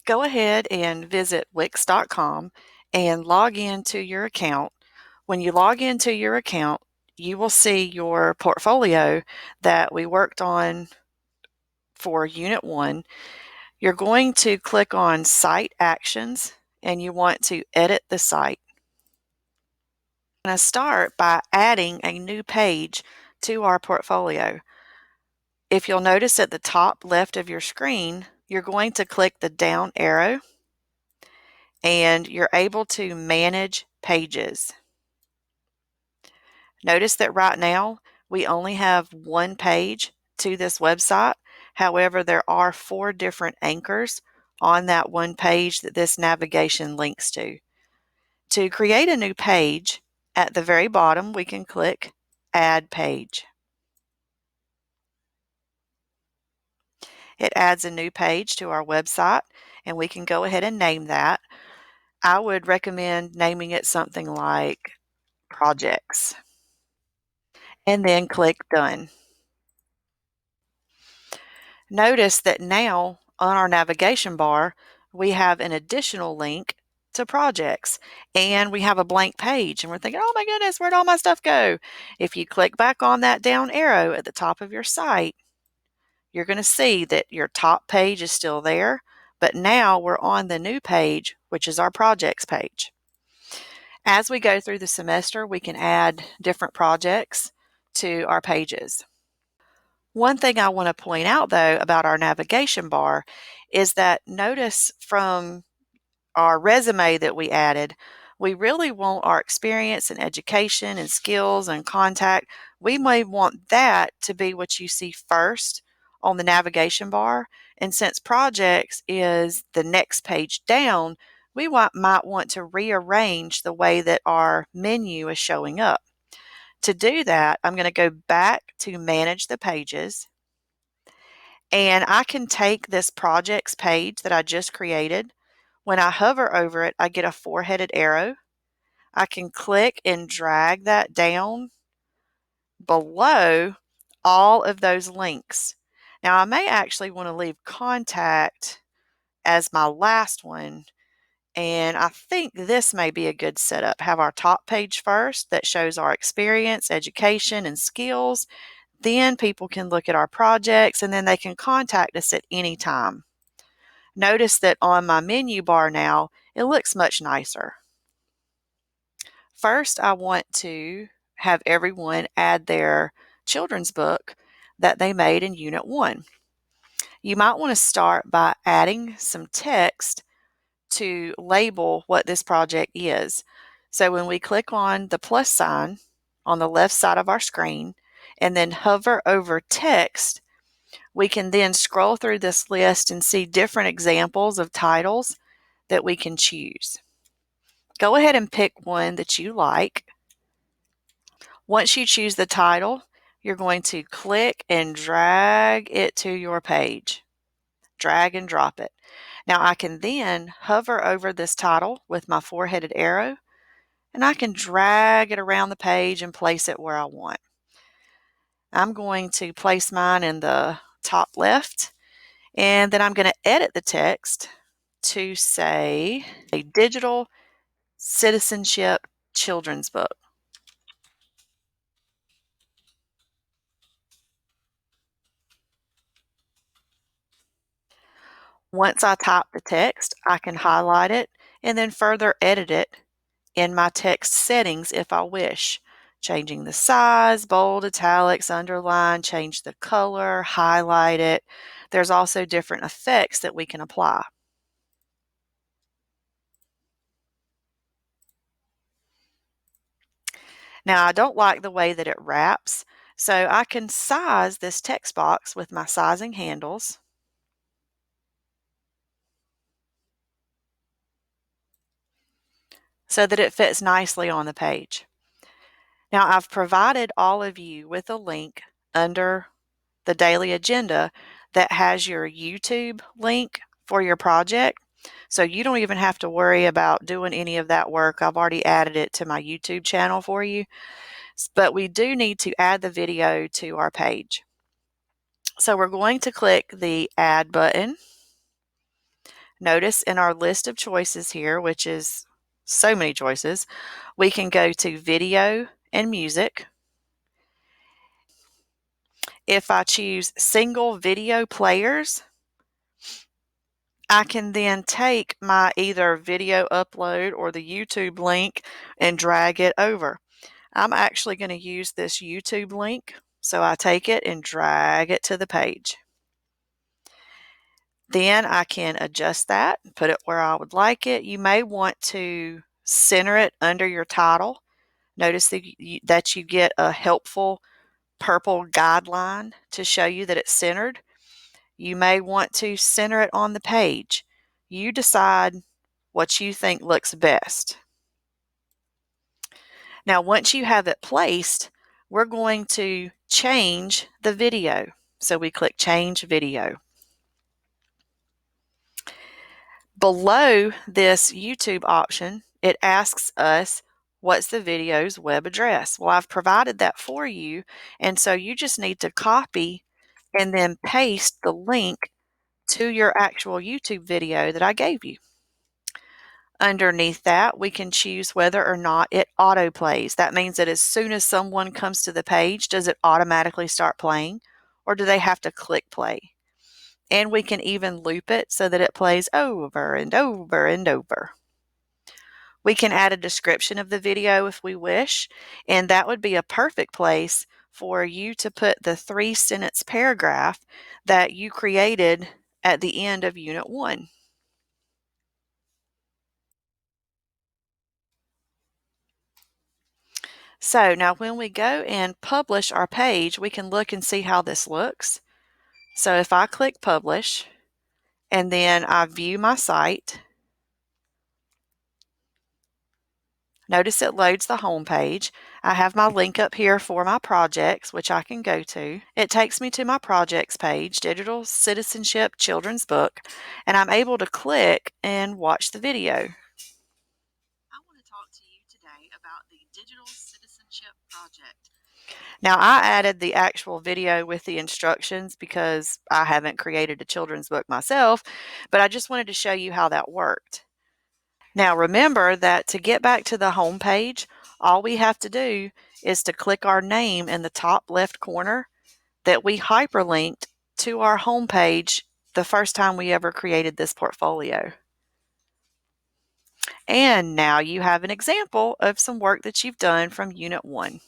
Go ahead and visit Wix.com and log into your account. When you log into your account, you will see your portfolio that we worked on for Unit 1. You're going to click on Site Actions and you want to edit the site. I'm going to start by adding a new page to our portfolio. If you'll notice at the top left of your screen, you're going to click the down arrow and you're able to manage pages. Notice that right now we only have one page to this website. However, there are 4 different anchors on that one page that this navigation links to. To create a new page, at the very bottom we can click Add Page. It adds a new page to our website and we can go ahead and name that. I would recommend naming it something like Projects and then click Done. Notice that now on our navigation bar we have an additional link to projects and we have a blank page and we're thinking, oh my goodness, where'd all my stuff go? If you click back on that down arrow at the top of your site, you're going to see that your top page is still there, but now we're on the new page, which is our projects page. As we go through the semester, we can add different projects to our pages. One thing I want to point out though about our navigation bar is that notice from our resume that we added, we really want our experience and education and skills and contact. We may want that to be what you see first on the navigation bar. And since projects is the next page down, we might want to rearrange the way that our menu is showing up. To do that, I'm going to go back to manage the pages. And I can take this projects page that I just created. When I hover over it, I get a 4-headed arrow. I can click and drag that down below all of those links. Now, I may actually want to leave contact as my last one, and I think this may be a good setup. Have our top page first that shows our experience, education, and skills. Then people can look at our projects and then they can contact us at any time. Notice that on my menu bar now, it looks much nicer. First, I want to have everyone add their children's book that they made in Unit 1. You might want to start by adding some text to label what this project is. So when we click on the plus sign on the left side of our screen and then hover over text, we can then scroll through this list and see different examples of titles that we can choose. Go ahead and pick one that you like. Once you choose the title, you're going to click and drag it to your page. Drag and drop it. Now I can then hover over this title with my 4-headed arrow and I can drag it around the page and place it where I want. I'm going to place mine in the top left and then I'm going to edit the text to say a digital citizenship children's book. Once I type the text, I can highlight it and then further edit it in my text settings if I wish, changing the size, bold, italics, underline, change the color, highlight it. There's also different effects that we can apply. Now, I don't like the way that it wraps, so I can size this text box with my sizing handles. So that it fits nicely on the page. Now, I've provided all of you with a link under the daily agenda that has your YouTube link for your project. So you don't even have to worry about doing any of that work. I've already added it to my YouTube channel for you. But we do need to add the video to our page. So we're going to click the Add button. Notice in our list of choices here, which is so many choices, we can go to video and music. If I choose single video players, I can then take my either video upload or the YouTube link and drag it over. I'm actually going to use this YouTube link, so I take it and drag it to the page. Then I can adjust that, put it where I would like it. You may want to center it under your title. Notice that you get a helpful purple guideline to show you that it's centered. You may want to center it on the page. You decide what you think looks best. Now, once you have it placed, we're going to change the video. So we click Change Video. Below this YouTube option, it asks us, what's the video's web address? Well, I've provided that for you, and so you just need to copy and then paste the link to your actual YouTube video that I gave you. Underneath that, we can choose whether or not it autoplays. That means that as soon as someone comes to the page, does it automatically start playing, or do they have to click play? And we can even loop it so that it plays over and over and over. We can add a description of the video if we wish, and that would be a perfect place for you to put the 3-sentence paragraph that you created at the end of Unit 1. So now when we go and publish our page, we can look and see how this looks. So if I click Publish, and then I view my site, notice it loads the home page. I have my link up here for my projects, which I can go to. It takes me to my projects page, Digital Citizenship Children's Book, and I'm able to click and watch the video. I want to talk to you today about the Digital Citizenship Project. Now, I added the actual video with the instructions because I haven't created a children's book myself, but I just wanted to show you how that worked. Now, remember that to get back to the home page, all we have to do is to click our name in the top left corner that we hyperlinked to our home page the first time we ever created this portfolio. And now you have an example of some work that you've done from Unit 1.